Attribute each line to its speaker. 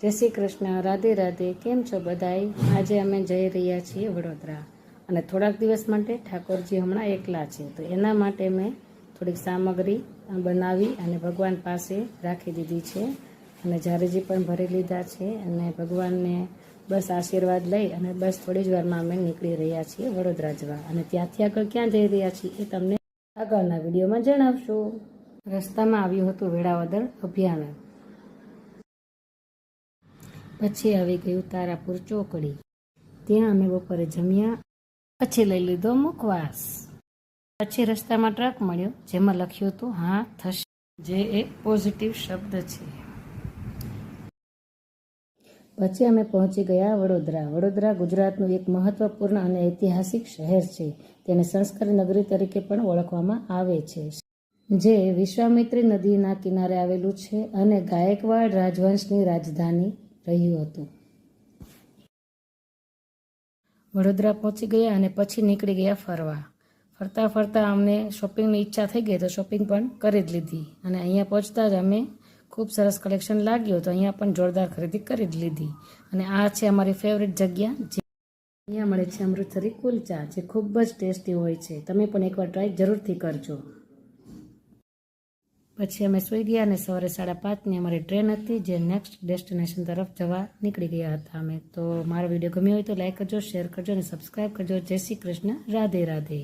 Speaker 1: જય શ્રી કૃષ્ણ, રાધે રાધે. કેમ છો બધાય? આજે અમે જઈ રહ્યા છીએ વડોદરા અને થોડાક દિવસ માટે ઠાકોરજી હમણાં એકલા છે, તો એના માટે મેં થોડીક સામગ્રી બનાવી અને ભગવાન પાસે રાખી દીધી છે અને જારેજી પણ ભરી લીધા છે અને ભગવાનને બસ આશીર્વાદ લઈ અને બસ થોડી જ વારમાં અમે નીકળી રહ્યા છીએ વડોદરા જવા. અને ત્યાંથી આગળ ક્યાં જઈ રહ્યા છીએ એ તમને આગળના વિડીયોમાં જણાવશું. રસ્તામાં આવ્યું હતું વેળાવદર અભયારણ્ય, પછી આવી ગયું તારાપુર ચોકડી, ત્યાં અમે બપોરે જમ્યા, પછી લઈ લીધો મુખવાસ. પછી રસ્તામાં ટ્રક મળ્યો જેમાં લખ્યું હતું હા થશે, જે એક પોઝિટિવ શબ્દ છે. પછી અમે પહોંચી ગયા વડોદરા. વડોદરા ગુજરાતનું એક મહત્વપૂર્ણ અને ઐતિહાસિક શહેર છે. તેને સંસ્કારી નગરી તરીકે પણ ઓળખવામાં આવે છે, જે વિશ્વામિત્રી નદીના કિનારે આવેલું છે અને ગાયકવાડ રાજવંશની રાજધાની રહ્યું હતું. વડોદરા પહોંચી ગયા અને પછી નીકળી ગયા ફરવા. ફરતા ફરતા અમને શોપિંગની ઈચ્છા થઈ ગઈ તો શોપિંગ પણ કરી જ લીધી અને અહીંયા પહોંચતા જ અમે ખૂબ સરસ કલેક્શન લાગ્યું તો અહીંયા પણ જોરદાર ખરીદી કરી જ લીધી. અને આ છે અમારી ફેવરિટ જગ્યા, જે અહીંયા મળે છે અમૃતસરી કુલચા, જે ખૂબ જ ટેસ્ટી હોય છે. તમે પણ એકવાર ટ્રાય જરૂરથી કરજો. પછી અમે સૂઈ ગયા અને સવારે 5:30ની અમારી ટ્રેન હતી, જે નેક્સ્ટ ડેસ્ટિનેશન તરફ જવા નીકળી ગયા હતા અમે. તો મારો વિડીયો ગમ્યો હોય તો લાઈક કરજો, શેર કરજો અને સબસ્ક્રાઈબ કરજો. જય શ્રી કૃષ્ણ, રાધે રાધે.